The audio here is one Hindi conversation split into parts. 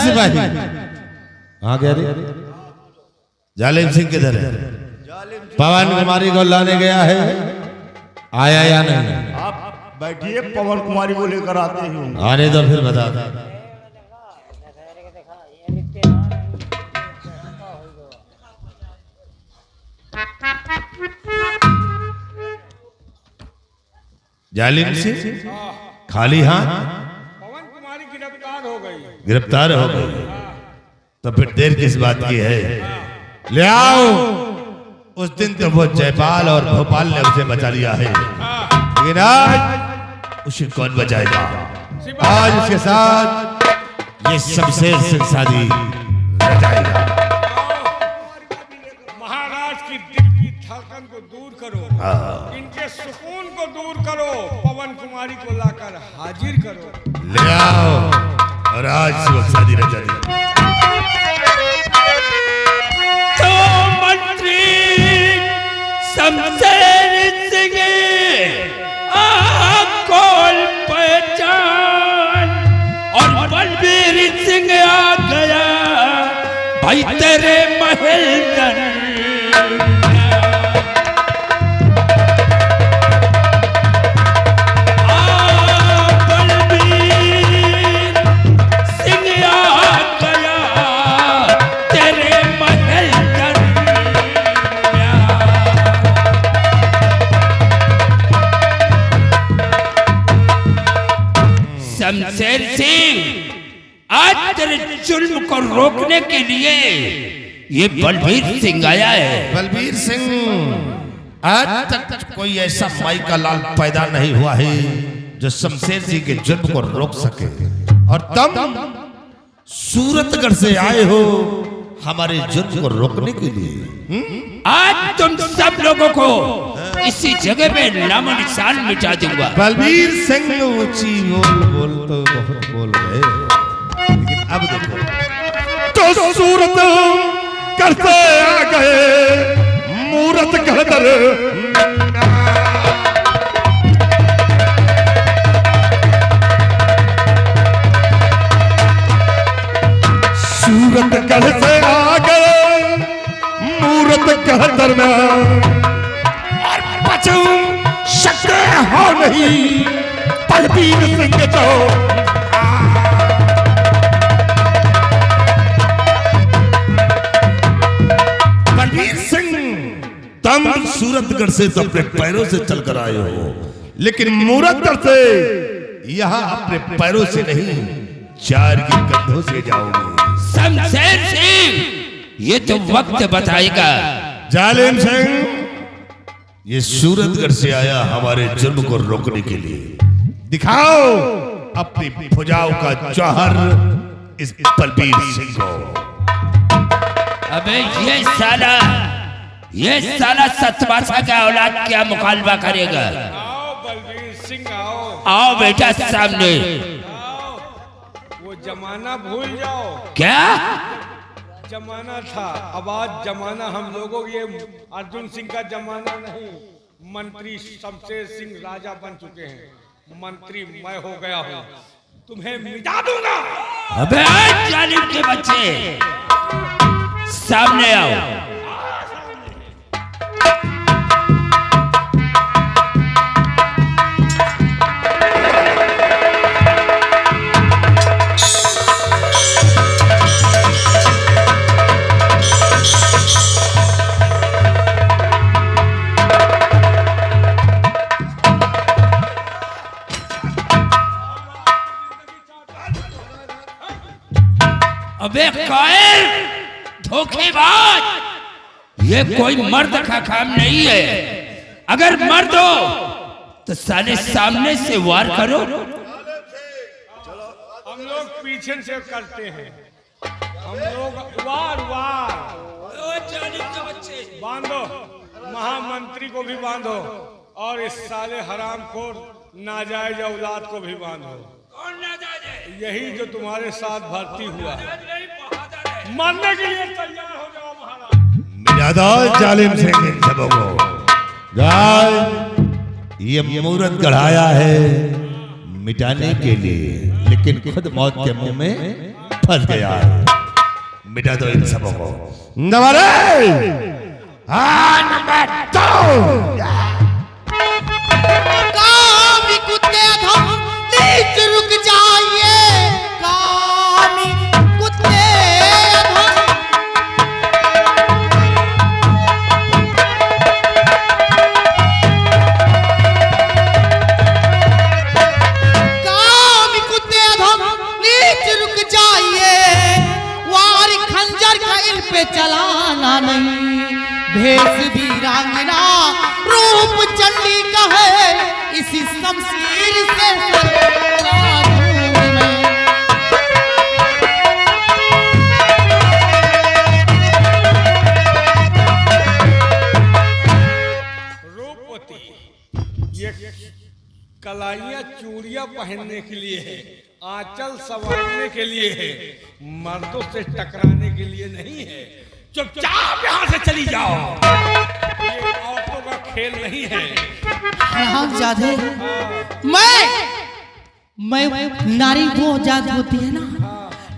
सिपाही कहाँ गया रे? जालिम सिंह किधर है? पवन कुमारी को लाने गया है, आया या नहीं? आप बैठिए, पवन कुमारी को लेकर आते हैं। आने तो फिर बता। जालिम सिंह खाली हाथ? पवन कुमारी गिरफ्तार हो गई। तो फिर देर किस बात की है? ले आओ। उस दिन तो वो जयपाल और भोपाल ने उसे बचा लिया है, लेकिन आज उसे कौन बचाएगा? आज उसके साथ ये शमशेर सिंह शादी रचाएगा। महाराज की दिल की धड़कन को दूर करो, इनके सुकून को दूर करो, पवन कुमारी को लाकर हाजिर करो। ले आओ और आज से शादी रचा दी। तो मंत्री शमशेर सिंह कोल पहचान और बलबीर सिंह आ गया भाई तेरे महल दर। शमशेर सिंह आज तेरे जुल्म को रोकने के लिए ये बलबीर सिंह आया है। बलबीर सिंह, आज तक कोई ऐसा माई का लाल पैदा नहीं हुआ है जो शमशेर सिंह के जुल्म को रोक सके, और तुम सूरतगढ़ से आए हो हमारे जुल्म को रोकने के लिए। आज तुम सब लोगों को इसी जगह में नामो निशान मिटा दूंगा। बलबीर सिंह ऊंची बोल तो बहुत बोल गए, लेकिन अब देखो तो सूरत करते आ गए मूरत कहतर। सूरत कहते आ गए मूरत कहतर में, शक हो नहीं बलबीर सिंह तो। बलबीर सिंह, तुम सूरतगढ़ से तो अपने पैरों से चलकर आए हो, लेकिन मूरतगढ़ से यहाँ अपने पैरों से नहीं चार की कंधों से जाओगे। शमशेर सिंह, ये तो वक्त बताएगा। जालिम सिंह, ये सूरतगढ़ से आया हमारे जुर्म को रोकने के लिए। दिखाओ अपनी भुजाओं का जौहर इस बलबीर सिंह को। अबे ये साला सतवासा का औलाद क्या मुकालबा करेगा? आओ बलबीर सिंह, आओ आओ बेटा सामने। आओ, वो जमाना भूल जाओ। क्या जमाना था, अब आज जमाना हम लोगों, ये अर्जुन सिंह का जमाना नहीं। मंत्री शमशेर सिंह राजा बन चुके हैं, मंत्री मैं हो गया हूँ, तुम्हें मिटा दूंगा। अबे जालिम के बच्चे, सामने आओ। अबे कायर, धोखेबाज, ये कोई मर्द का काम नहीं है। अगर मर्द हो तो साले सामने से वार करो। हम लोग पीछे से करते हैं, हम लोग वार बांधो, महामंत्री को भी बांधो और इस साले हरामखोर नाजायज औलाद को भी बांधो। यही जो तुम्हारे साथ भर्ती हुआ है, मरने के लिए तैयार हो जाओ महाराज। जालिम सिंह इन सबों को जाए, ये मूरत गढ़ाया है मिटाने के लिए, लेकिन खुद मौत के मुंह में फंस गया है। मिटा दो इन सबों को। नंबर 1 नंबर 2 कामी कुत्ते अधम नीच रुक जाइए, कामी कुत्ते अधम। कामी कुत्ते अधम नीच रुक जाइए, वार खंजर का इन पे चलाना नहीं। भेष भी रांगना रूप चंडी का है, इसी शमशीर से सर दूंगी मैं। रूपवती, ये कलाइयाँ चूड़ियाँ पहनने के लिए है, आंचल संवारने के लिए है, मर्दों से टकराने के लिए नहीं है। चुपचाप यहाँ से चली जाओ, ये औरतों का खेल नहीं है। हरामजादे, मैं नारी वो जात होती है ना,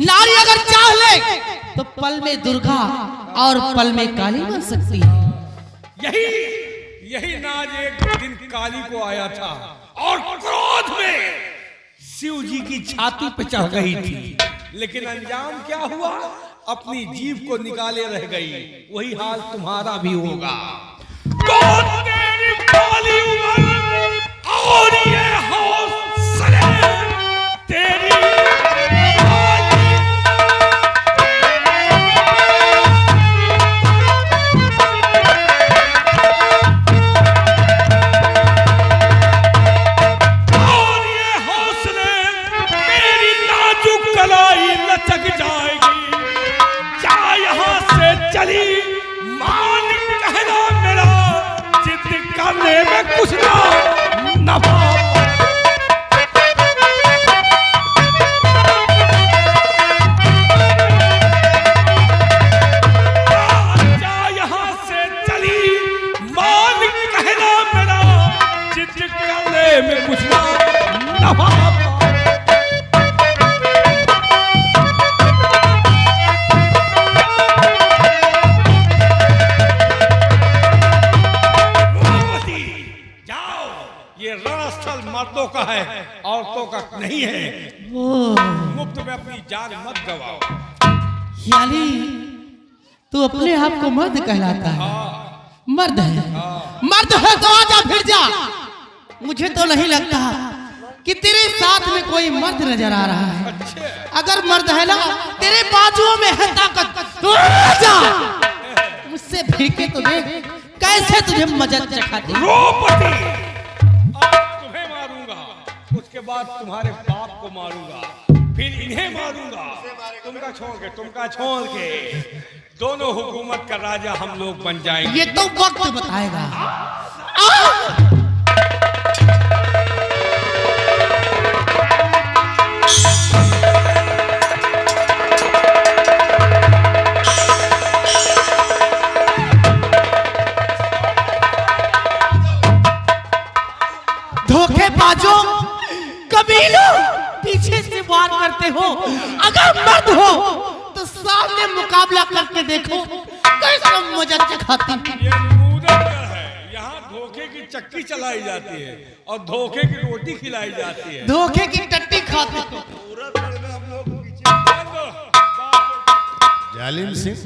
नारी अगर चाह ले तो पल में दुर्गा और पल में काली बन सकती है। यही नाज एक दिन काली को आया था और क्रोध में शिव जी की छाती पे चढ़ गई थी, लेकिन अंजाम क्या हुआ? अपनी जीभ को निकाले रह गई। वही हाल तुम्हारा भी होगा। तो तेरी काली उम्र और ये हौसले तेरी लचक जाएगी। क्या यहाँ से चली मान कहना मेरा, जिद करने में कुछ ना नफा। क्या यहाँ से चली मान कहना मेरा, जिद करने में कुछ ना नफा। मर्दों का है, औरतों का नहीं है। मुफ्त में अपनी जान मत गवाओ। यानी तू अपने आप को मर्द कहलाता है? मर्द है, मर्द है तो आजा फिर जा। मुझे तो नहीं लगता कि तेरे साथ में कोई मर्द नजर आ रहा है। अगर मर्द है ना, तेरे बाजुओं में है ताकत, तो आजा मुझसे भिड़ के तो देख कैसे तुझे मजद चखाती। उसके बाद तुम्हारे बाप को मारूंगा, फिर इन्हें मारूंगा, तुमका छोड़ के दोनों हुकूमत का राजा हम लोग बन जाएंगे। ये तो वक्त बताएगा। धोखेबाजों, कमीनों, पीछे से वार करते हो। अगर मर्द हो तो सामने मुकाबला करके देखो कैसा मजा चखाती। ये नूरनगर है, यहाँ धोखे की चक्की चलाई जाती है और धोखे की रोटी खिलाई जाती है। धोखे की टट्टी खाते हो। जालिम सिंह,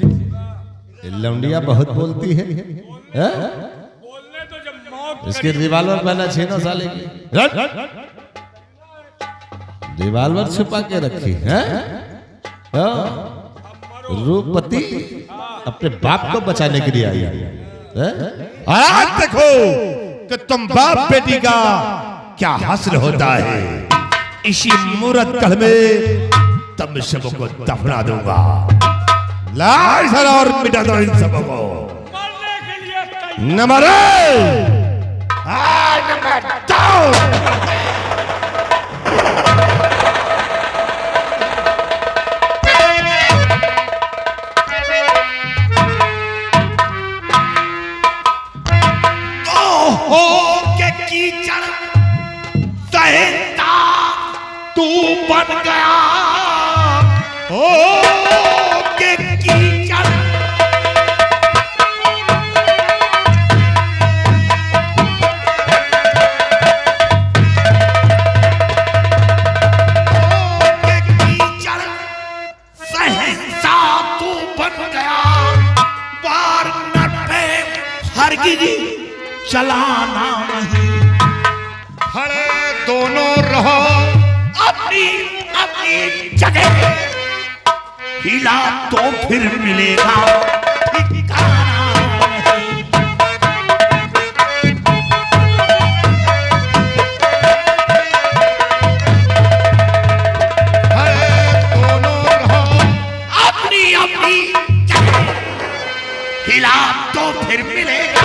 लौंडिया बहुत बोलती है। बोलने तो जब मौत इसके रिवाल्वर पहना छीनो साले की। रिवाल्वर छुपा के रखी है। रूपवती अपने बाप को बचाने के लिए आई है। आज देखो कि तुम बाप बेटी का क्या हासिल होता है। इसी मूरत कल में तुम सबों को दफना दूंगा। लाश सर और मिटा दो इन सबों को। मरने के लिए नंबर 2 तू बन गया हो के कीचड़ चलाना नहीं, खड़े दोनों रहो अपनी अपनी जगह, हिला तो फिर मिलेगा ठिकाना नहीं। खड़े दोनों रहो अपनी अपनी जगह, हिला तो फिर मिलेगा।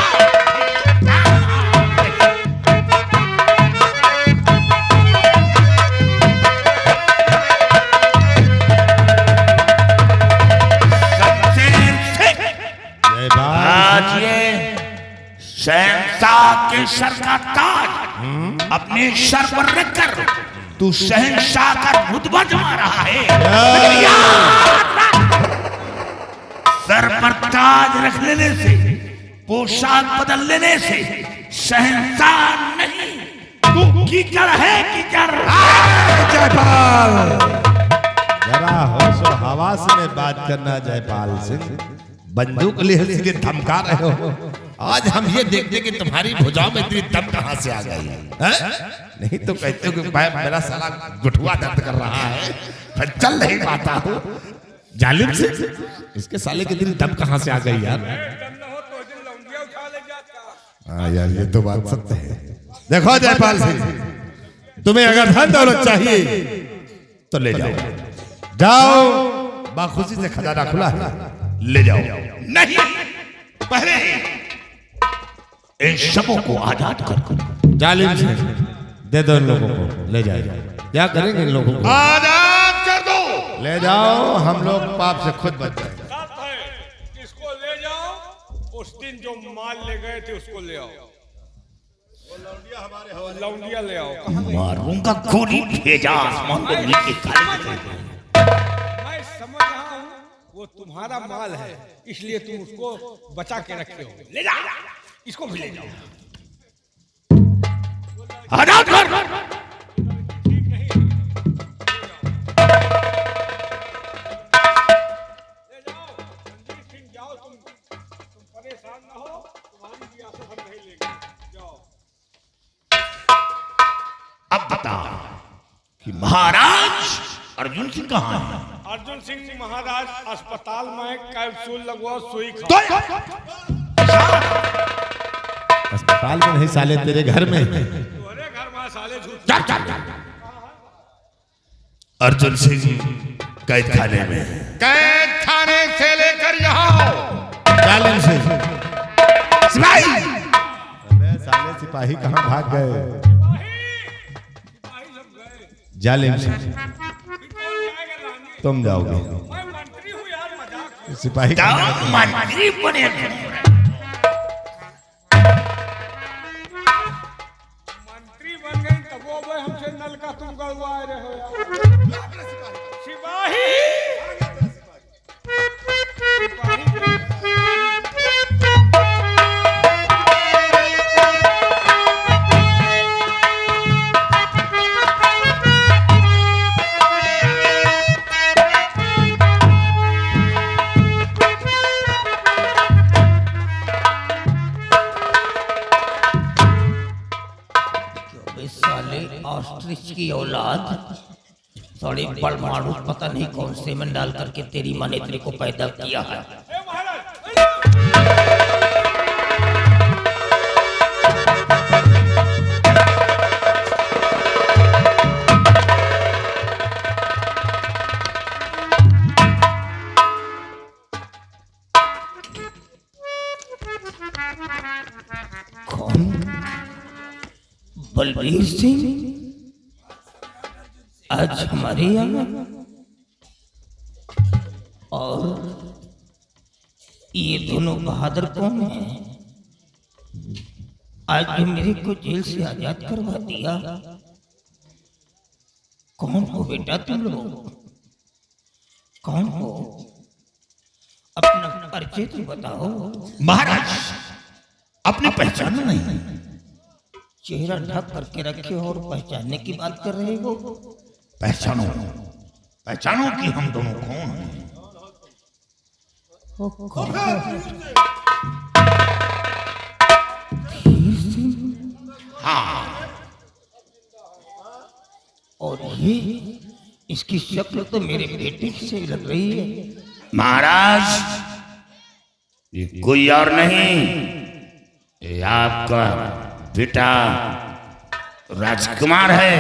शहंशाह के सर का ताज अपने सर पर रखकर तू शहंशाह का रुतबा जमा रहा है। सर पर ताज रख लेने से, पोशाक बदल लेने से शहंशाह नहीं, तू कीचड़ है कीचड़। जयपाल, जरा होशो हवास में बात करना जयपाल सिंह। बंदूक लिए के धमका रहे हो। आज हम ये देखते कि तुम्हारी भुजाओं में इतनी दम कहां से आ गई है? नहीं तो कहते हो कि मेरा साला गुठुआ दर्द कर रहा है, फिर चल नहीं पाता हूँ। जालिम से इसके साले की इतनी दम कहां से आ गई यार? हाँ यार, ये तो बात सत्य है। देखो जयपाल सिंह, तुम्हें अगर धन दौलत चाहिए तो ले जाओ, जाओ, बाखुशी से खजाना खुला है, ले जाओ। नहीं, पहले इन शवों को आजाद कर। जालिम से दे दो इन लोगों को, ले जाओ। क्या करेंगे इन लोगों को? आजाद कर दो। ले जाओ, हम लोग पाप से खुद बच जाए। इसको ले जाओ, उस दिन जो माल ले गए थे उसको ले आओ। लौंडिया ले आओ। मारूंगा गोली भेजा आसमान को नीचे काले। मैं समझ रहा हूँ वो तुम्हारा माल है, इसलिए तुम उसको बचा के रखे हो। ले जा, इसको भी ले जाओ। आजाद कर। ले जाओ रणजीत सिंह, जाओ। तुम परेशान ना हो, तुम्हारी रियासत हम नहीं लेंगे। जाओ। अब बता कि महाराज अर्जुन सिंह कहाँ है? अर्जुन सिंह महाराज अस्पताल में कैप्सूल लगवाओ, सुई खाओ। अस्पताल में नहीं साले, तेरे घर में। तुम्हारे घर में साले झूठ। अर्जुन सिंह कैद खाने में। कैद खाने से लेकर यहाँ जालिम से सिपाही। अबे साले सिपाही कहाँ भाग गए? जालिम से तुम जाओगे, मैं मंत्री हूँ यार, मजाक। सिपाही मंत्री बने। मंत्री बन गई तब वो भाई हमसे नल का तुम गलवा रहे हो यार। सिपाही ऑस्ट्रिच की औलाद, थोड़ी बड़ मारू, पता नहीं कौन से में डाल करके तेरी माँ ने तेरे को पैदा किया है। कौन? बलबीर सिंह आज हमारे यहाँ, और ये दोनों बहादुर कौन है? आज भी मेरे को जेल से आजाद करवा दिया। कौन हो बेटा तुम लोग? कौन हो? अपना परिचय तो बताओ। महाराज अपनी पहचान नहीं। चेहरा ढक करके रखे हो और पहचानने की बात कर रहे हो। पहचानो पहचानो कि हम दोनों कौन हैं। हाँ, और ये इसकी शक्ल तो मेरे बेटे से लग रही है। महाराज ये कोई और नहीं, ये आपका बेटा राजकुमार है,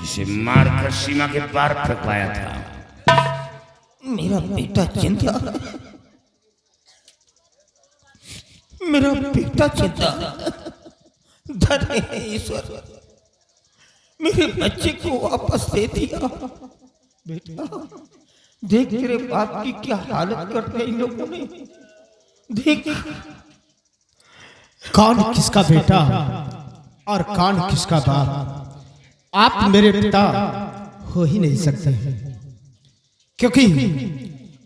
जिसे मारकर सीमा के पार फेंकवाया था। मेरा बेटा जिंदा, मेरा बेटा जिंदा। धन्य है ईश्वर, मेरे बच्चे को वापस दे दिया। बेटा देख तेरे बाप की क्या हालत कर दी इन लोगों ने। देख कौन किसका बेटा और कौन किसका बाप, आप मेरे पिता हो ही नहीं सकते, क्योंकि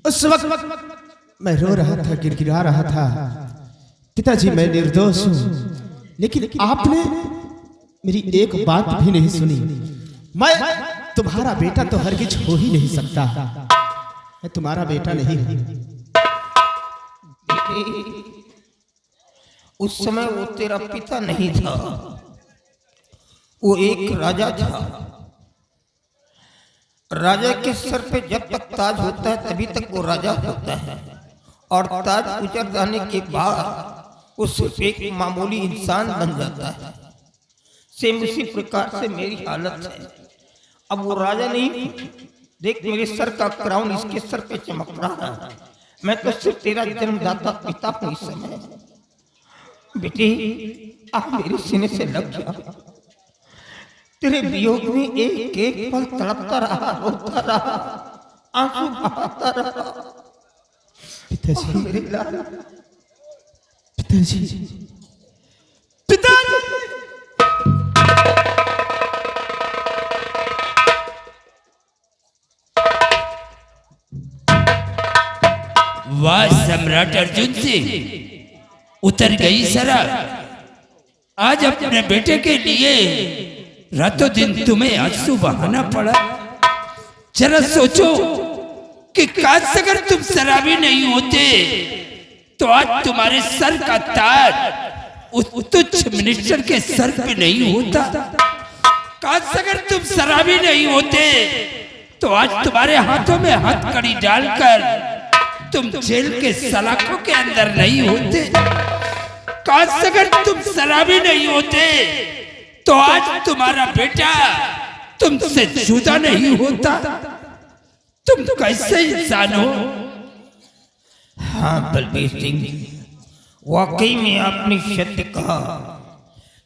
उस वक्त मैं रो रहा था, गिड़गिड़ा रहा था, पिताजी मैं निर्दोष हूं, लेकिन आपने मेरी एक बात भी नहीं सुनी। मैं तुम्हारा बेटा तो हरगिज हो ही नहीं सकता, मैं तुम्हारा बेटा नहीं हूं। उस समय वो तेरा पिता नहीं था, वो एक राजा था। राजा के सर पे जब तक ताज होता है तभी तक वो राजा होता है, और ताज उतर जाने के बाद वो सिर्फ एक मामूली इंसान बन जाता है। सेम उसी प्रकार से मेरी हालत है। अब वो राजा नहीं, देख मेरे सर का क्राउन इसके सर पे चमक रहा है। मैं तो सिर्फ तेरा जन्मदाता पिता हूँ इस समय। बेटी आप मेरे सीने से लग जा। तेरे वियोग में एक एक पल तड़पता रहा, रोता रहा, आंसू बहाता रहा। पिताजी, मेरे लाल, पिताजी, पिताजी। वाह सम्राट अर्जुन सिंह, उतर गई शराब। आज अपने बेटे के लिए रातों दिन तुम्हें आंसू बहाना पड़ा। जरा सोचो कि काश अगर तुम शराबी नहीं होते तो आज तुम्हारे सर का ताज उस तुच्छ मिनिस्टर के सर पे नहीं होता। काश अगर तुम शराबी नहीं होते तो आज तुम्हारे हाथों में हथकड़ी डालकर तुम जेल के सलाखों के अंदर नहीं होते। काश अगर तुम शराबी नहीं होते तो आज तुम्हारा बेटा तुमसे जुदा नहीं होता। तुम कैसे इंसान हो? हाँ बलबीर सिंह, वाकई में आपने सत्य कहा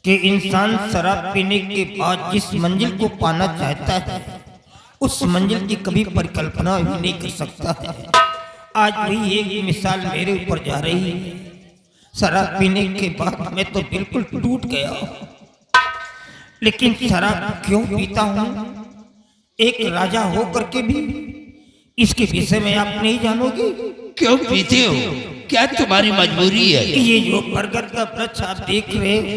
कि इंसान शराब पीने के बाद जिस मंजिल को पाना चाहता है उस मंजिल की कभी परिकल्पना भी नहीं कर सकता है। आज वही एक मिसाल मेरे ऊपर जा रही है। शराब पीने के बाद मैं तो बिल्कुल टूट गया, लेकिन शराब क्यों पीता हूँ एक राजा होकर के भी, इसके विषय में आप नहीं जानोगे। क्यों पीते हो? क्या तुम्हारी मजबूरी है? ये जो बरगद का वृक्ष आप देख रहे हो,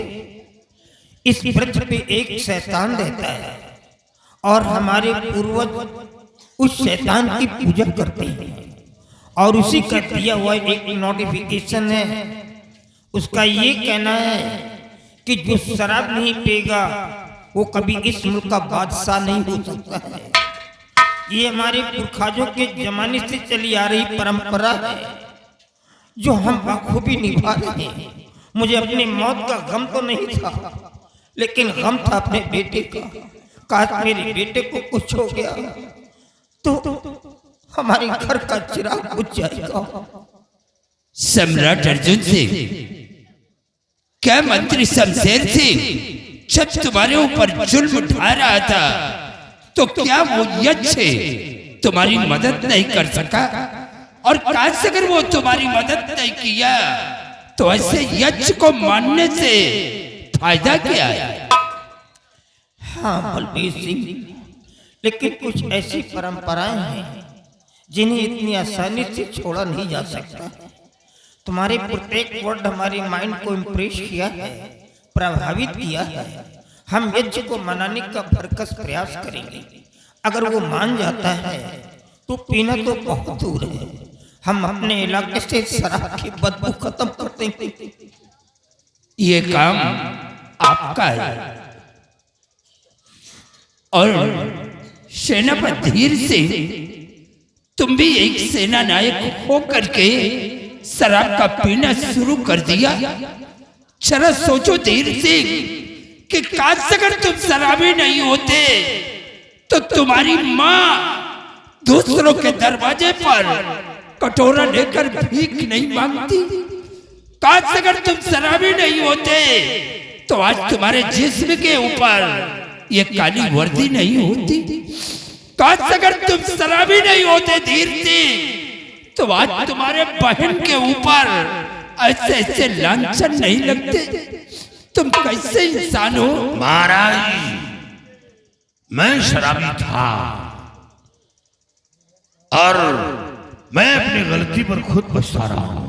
इस वृक्ष पे एक शैतान रहता है और हमारे पूर्वज उस शैतान की पूजा करते हैं, और उसी का दिया हुआ एक नोटिफिकेशन है। उसका ये कहना है कि जो शराब नहीं पिएगा वो कभी इस मुल्क का बादशाह नहीं हो सकता है। ये हमारे पुरखाजों के जमाने से चली आ रही परंपरा है जो हम बखूबी निभा रहे हैं। मुझे अपनी मौत का गम तो नहीं था, लेकिन गम था अपने बेटे का। काश मेरे बेटे को कुछ हो गया तो हमारे घर का चिराग बुझ जाएगा। सम्राट अर्जुन सिंह, क्या मंत्री शमशेर सिंह जब तुम्हारे ऊपर जुल्म उठा रहा था तो क्या वो यक्ष तुम्हारी मदद नहीं कर सका? और काश अगर वो तुम्हारी मदद नहीं किया तो ऐसे यक्ष को मानने से फायदा क्या है? हाँ बलबीर सिंह, लेकिन कुछ ऐसी परंपराएं हैं जिन्हें इतनी आसानी से छोड़ा नहीं जा सकता। तुम्हारे प्रत्येक वर्ड हमारे माइंड को इम्प्रेस किया है, प्रभावित किया है। हम यज्ञ को मनाने का भरकस प्रयास करेंगे। अगर वो मान जाता है तो पीना तो बहुत दूर है, हम अपने इलाके से शराब की बदबू खत्म कर देंगे। ये काम आपका है और सेनापति से तुम भी एक सेना नायक हो करके शराब का पीना शुरू कर दिया। जरा सोचो धीर सिंह कि काश अगर तुम शराबी नहीं होते तो तुम्हारी माँ दूसरों के दरवाजे पर कटोरा लेकर भीख नहीं मांगती। काश अगर तुम शराबी नहीं होते तो आज तुम्हारे जिस्म के ऊपर ये काली वर्दी नहीं होती। काश अगर तुम शराबी नहीं होते धीर सिंह तो आज तुम्हारे बहन के ऊपर ऐसे ऐसे लांछन नहीं लगते। तुम कैसे इंसान हो? महाराज, मैं शराबी था और मैं अपनी गलती पर खुद पछता रहा हूं।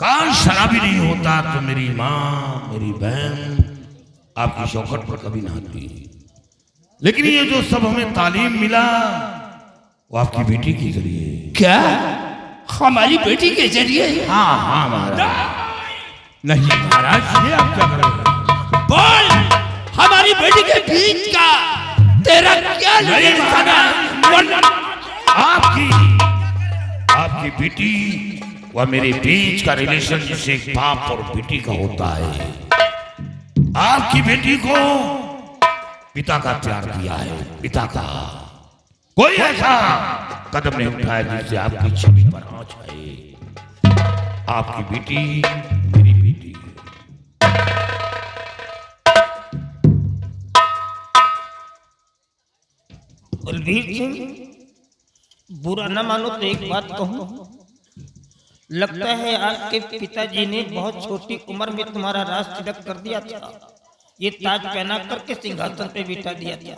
काश शराबी नहीं होता तो मेरी माँ, मेरी बहन आपकी चौखट पर कभी ना आती। लेकिन ये जो सब हमें तालीम मिला वो आपकी बेटी के जरिए। क्या हमारी बेटी के जरिए? हाँ हाँ महाराज। नहीं महाराज, ये आप क्या कर रहे हैं? बोल, हमारी बेटी के बीच का तेरा क्या आपकी बेटी व मेरे बीच का रिलेशन जिसे बाप और बेटी का होता है। आपकी बेटी को पिता का प्यार दिया है, पिता का। कोई ऐसा कदम नहीं उठाया जिससे आपकी छवि पर आंच आए। आपकी बेटी मेरी बेटी। बलबीर सिंह, बुरा न मानो तो एक बात कहूं। लगता है आपके पिताजी ने बहुत छोटी उम्र में तुम्हारा राज तिलक कर दिया था। ये ताज पहना करके सिंहासन पे बिठा दिया था।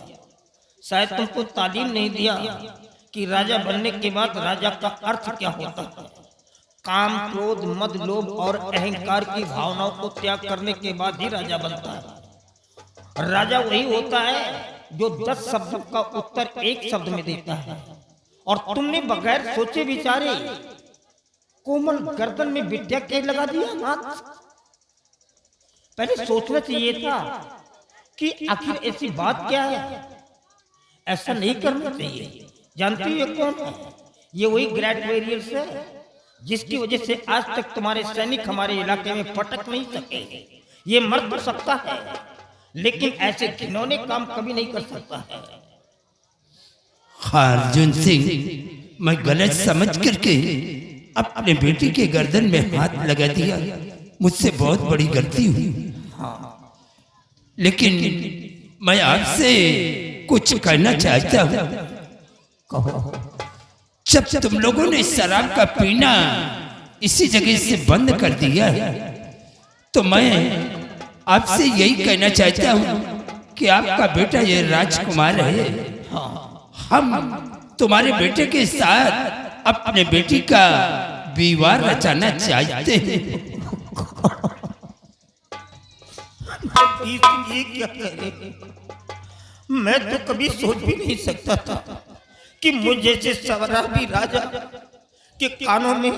शायद तुमको तालीम नहीं दिया कि राजा बनने के बाद राजा का अर्थ क्या होता है। काम, क्रोध, मद, लोभ और अहंकार की भावनाओं को त्याग करने के बाद ही राजा बनता है। राजा वही होता है जो 10 शब्दों का उत्तर एक शब्द में देता है। और तुमने बगैर सोचे विचारे कोमल गर्दन में विद्या के लगा दिया। बात पहले सोचना चाहिए था कि आखिर ऐसी बात क्या है। ऐसा नहीं करना चाहिए। जानती हो ये कौन है? ये वही ग्रेट वॉरियर्स है जिसकी वजह से आज तक तुम्हारे सैनिक हमारे इलाके में फटक नहीं सके। ये मर तो सकता है लेकिन ऐसे घिनौने काम कभी नहीं कर सकता है। अर्जुन सिंह, मैं गलत समझ करके अपने बेटी के गर्दन में हाथ लगा दिया। मुझसे बहुत बड़ी गलती हुई। लेकिन मैं आपसे कुछ कहना चाहता हूँ। जब तुम लोगों ने शराब का पीना इसी जगह से बंद कर दिया है तो मैं आपसे यही कहना चाहता हूँ कि आपका बेटा ये राजकुमार है। हम तुम्हारे बेटे के साथ अपने बेटी का विवाह रचाना चाहते हैं। ये क्या कह रहे? मैं तो कभी सोच भी नहीं सकता था कि मुझे जैसे शराबी राजा के कानों में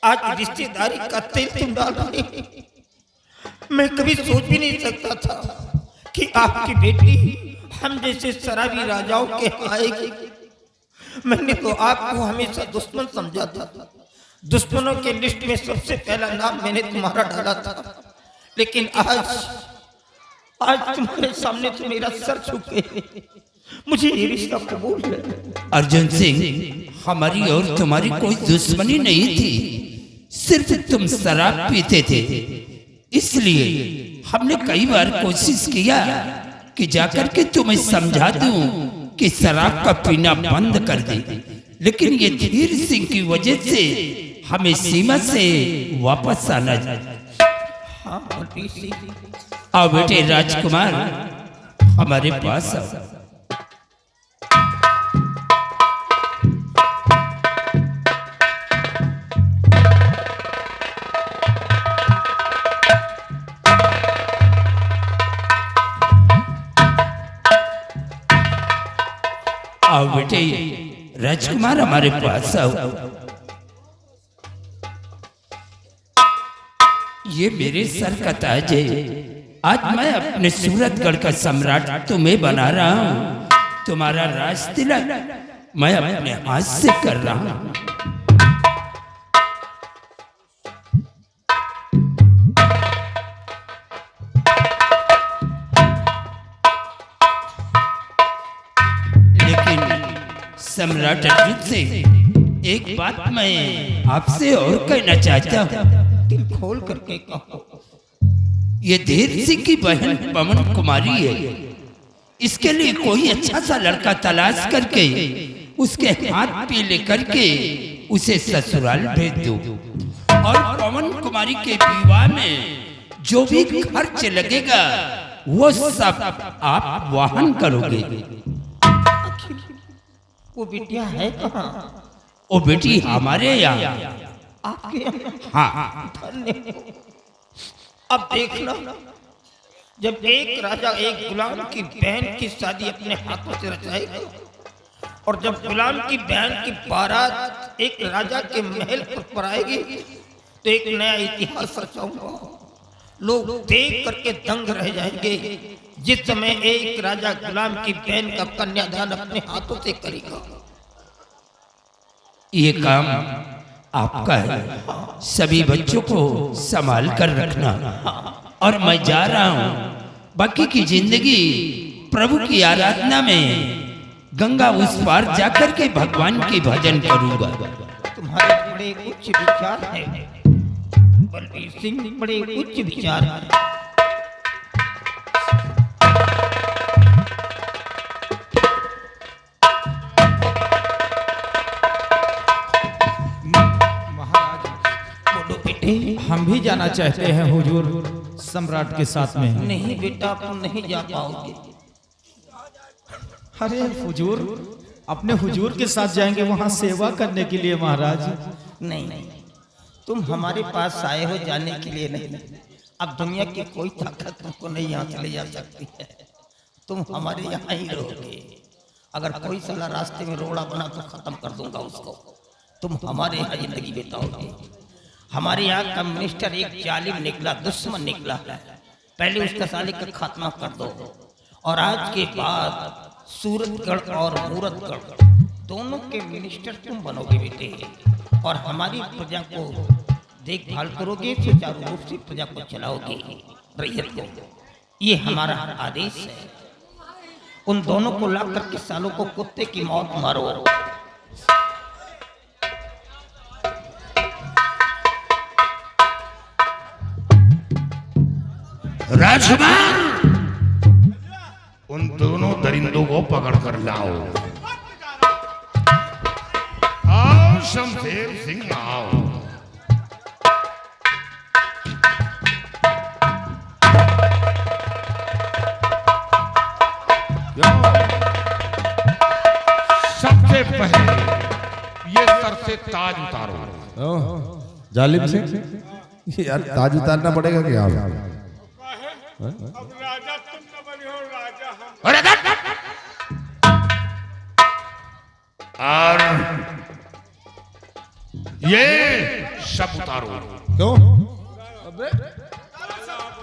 आज रिश्तेदारी का तेल तुम डाल रहे। मैं कभी सोच भी नहीं सकता था कि आपकी बेटी हम जैसे शराबी राजाओं के आएगी। मैंने तो आपको हमेशा दुश्मन समझा था। दुश्मनों के लिस्ट में सबसे पहला नाम मैंने तुम्हारा डाला था। लेकिन आज तुम्हारे सामने तो मेरा सर झुके। मुझे ये रिश्ता कबूल है। अर्जुन सिंह, हमारी और तुम्हारी कोई दुश्मनी नहीं थी। सिर्फ तुम शराब पीते थे, इसलिए हमने कई बार कोशिश किया कि जाकर के तुम्हें समझा दूं कि शराब का पीना बंद कर दे। लेकिन ये धीर सिंह की वजह से हमें सीमा से वापस आना। आओ बेटे राजकुमार, हमारे पास आओ। आओ बेटे, राजकुमार हमारे पास आओ। ये मेरे सर का ताज है। आज मैं अपने सूरतगढ़ का सम्राट तुम्हें बना रहा हूँ। तुम्हारा राज तिलक मैं अपने हाथ से कर रहा हूँ। लेकिन सम्राट अर्जुन से एक बात मैं आपसे और कहना चाहता हूँ। दिल खोल करके कहो। ये देर सिंह की बहन पवन कुमारी है। इसके लिए कोई अच्छा सा लड़का तलाश करके उसके हाथ पीले करके उसे ससुराल भेज दो। और पवन कुमारी के विवाह में जो भी खर्च लगेगा वो सब आप वहन करोगे। वो बिटिया है कहाँ? वो बेटी हमारे यहाँ। आपके यहाँ? हाँ, धन्य हो। अब देखना, जब एक राजा एक गुलाम की बहन की शादी अपने हाथों से रचाएगा और जब गुलाम की बहन की बारात एक राजा के महल पर पराएगी तो एक नया इतिहास रचाऊंगा। लोग देख करके दंग रह जाएंगे जिस समय एक राजा गुलाम की बहन का कन्यादान अपने हाथों से करेगा। ये काम आपका है। सभी बच्चों को संभाल कर रखना। और मैं जा रहा हूँ। बाकी की जिंदगी प्रभु की आराधना में गंगा उस पार जाकर के भगवान की भजन करूंगा। तुम्हारे बड़े उच्च विचार हैं बलबीर सिंह, बड़े उच्च विचार हैं। हम भी जाना चाहते हैं हुजूर सम्राट के साथ में। नहीं बेटा, तुम नहीं जा पाओगे। अरे हुजूर, अपने हुजूर के साथ जाएंगे वहाँ सेवा करने के लिए महाराज। नहीं, तुम हमारे पास आए हो जाने के लिए नहीं। अब दुनिया की कोई ताकत तुमको नहीं यहाँ से ले जा सकती है। तुम हमारे यहाँ ही रहोगे। अगर कोई साला रास्ते में रोड़ा बना तो खत्म कर दूंगा उसको। तुम हमारे यहाँ जिंदगी बिताओगे। हमारे यहाँ का मिनिस्टर एक जालिम निकला, दुश्मन निकला है। पहले उसका साले का खात्मा कर दो और आज के बाद सूरतगढ़ और मूरतगढ़ दोनों के मिनिस्टर तुम बनोगे बेटे। और हमारी प्रजा को देखभाल करोगे, सुचारू रूप से प्रजा को चलाओगे, रैयत को। ये हमारा आदेश है। उन दोनों को ला करके सालों को कुत्ते की मौत मारो। राजकुमार, उन दोनों दरिंदों को पकड़ कर लाओ। आओ शमशेर सिंह, आओ। सबसे पहले ये सर से ताज उतारो। जालिम सिंह, यार ताज उतारना पड़ेगा क्या? अब राजा तुम न बने हो, राजा हम। अरे और ये सब उतारो। क्यों? अबे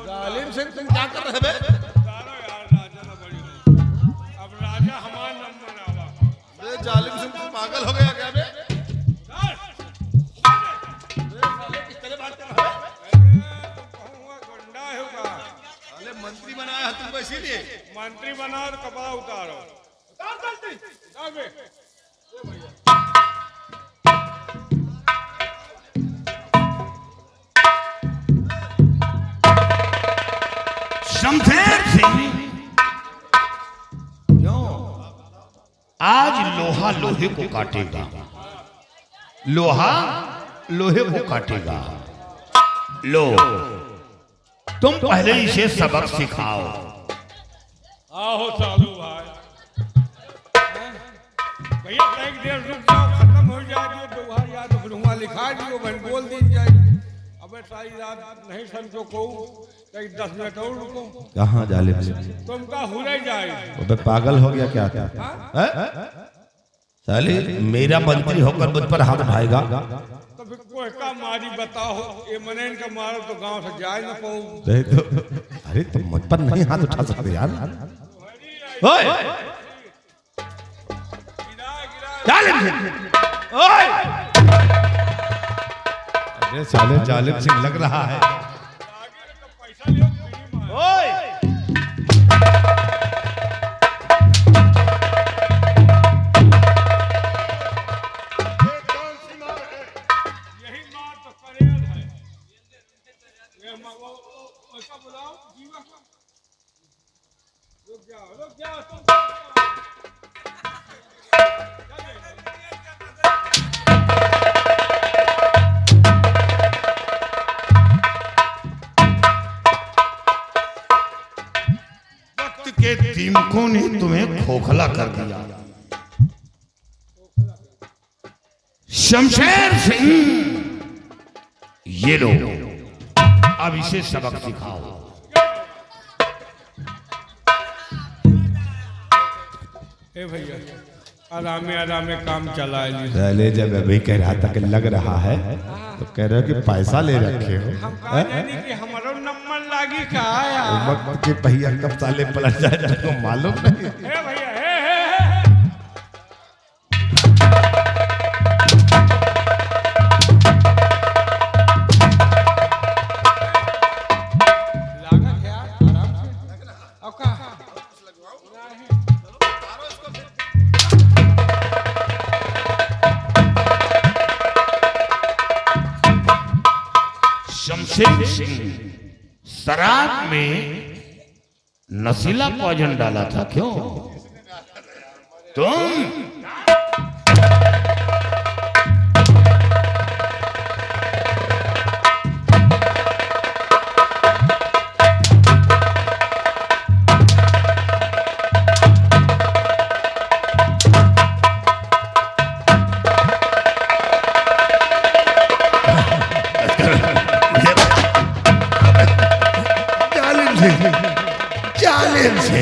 जालिम सिंह, तुम क्या कर रहे बे? उतारो यार, राजा न बने हो। अब राजा हमारा नाम बनावा। जालिम सिंह, तुम पागल हो गया क्या बे? मंत्री बनाया तुमको इसीलिए? मंत्री बनाओ तो कपड़ा उतारो। शमशेर सिंह, आज लोहा लोहे को काटेगा, लोहा लोहे को काटेगा। लो, तुम पहले इसे सबक सिखाओ। आओ सालू भाई। भैया एक देर रुक जाओ, खत्म हो जाए तो दोहार याद बढ़ुआ लिखा दियो, बन बोल दी जाए। अबे सारी रात नहीं समझो को, कहीं 10 मिनट और रुको। कहाँ जालिम सिंह? तुमका हुरे जाए। अबे पागल हो गया क्या? साले मेरा मंत्री होकर मुझ पर हाथ उठाएगा। तो फिर कोई का मारी बताओ, ये मनैन का मारो तो गांव से जाए ना पाऊँ। अरे तुम मुझ पर नहीं हाथ उठा सकते यार। ओए! ओए! अरे साले जालिम सिंह लग रहा है। पैसा लियो फ्री में। ओए! यही मार तो करेल है। ये वो उसका बुलाओ जीवा का। रुक जाओ तुम। वक्त के दीमकों ने तुम्हें खोखला कर दिया। शमशेर सिंह, ये लो, अब इसे सबक सिखाओ। ए भैया आरामे काम चला ली। साले जब अभी कह रहा था कि लग रहा है तो कह रहे हो कि पैसा ले रखे हो। हम कहा जानी कि हमारो नंबर लागी का आया। वक्त के पहिया कब साले पलट जाए तुमको मालूम नहीं। ए भैया हे लागत है आराम से। अब का शमशेर सिंह शराब में नशीला पॉइजन डाला था क्यों? तुम जालिम से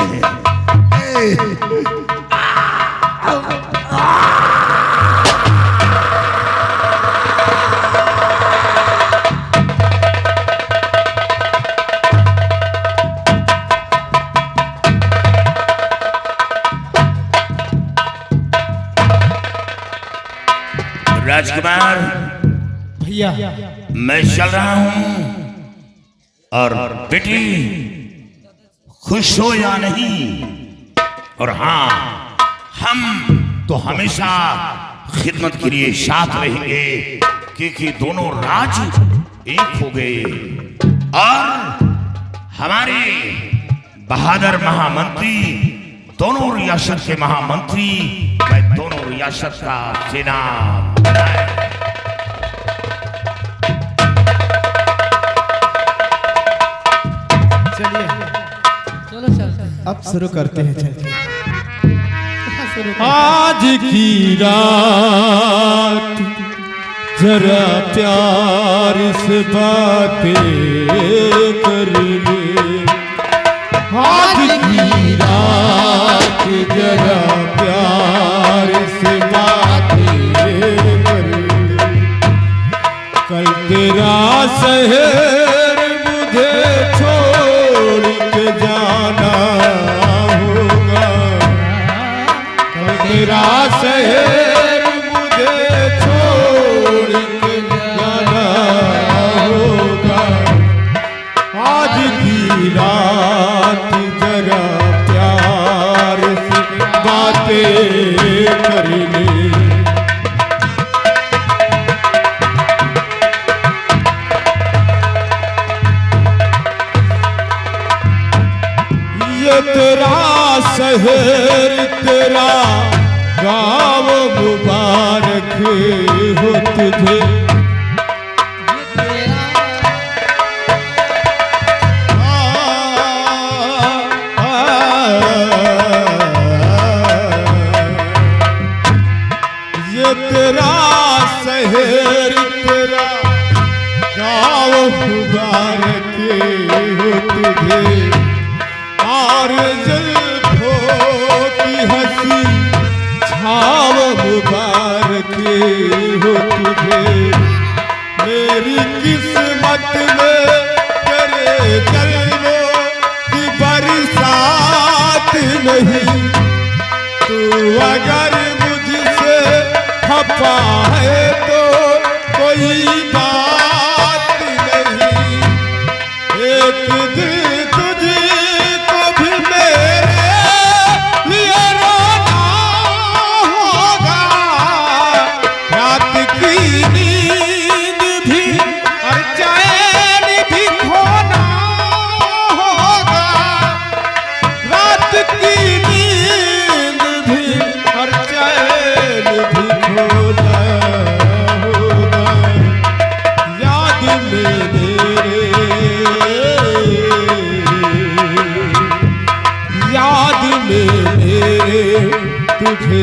राजकुमार, भैया मैं चल रहा हूं और बेटी खुश हो या नहीं, और हाँ, हम तो हमेशा खिदमत के लिए साथ रहेंगे, क्योंकि दोनों राज्य एक हो गए और हमारे बहादुर महामंत्री दोनों रियासत के महामंत्री, मैं दोनों रियासत का सेना चलिए चलो चलते हैं। अब शुरू करते हैं। चलिए शुरू आज की रात जरा प्यार से बातें कर ले। आज की रात जरा प्यार से बातें कर ले। कल तेरा शहर मुझे छोड़ के जाना होगा। तेरा शहर मुझे छोड़ के जाना होगा। आज की रात जरा प्यार से बातें कर ले। ये तेरा शहर तेरा गाँव मुबारक हो तुझे। ये तेरा शहर तेरा गाँव मुबारक हो तुझे। और जुल्फों की हंसी छाव हो तुझे। मेरी किस्मत में तेरे जलवों की बरसात नहीं। तू अगर मुझसे खफा है तो कोई बात नहीं। एक दिन तुझको भी मेरे लिए रोना होगा। रात की नींद भी और चैन भी खोना होगा। रात की नींद भी और चैन भी खोना होगा। याद में मेरे याद में मेरे तुझे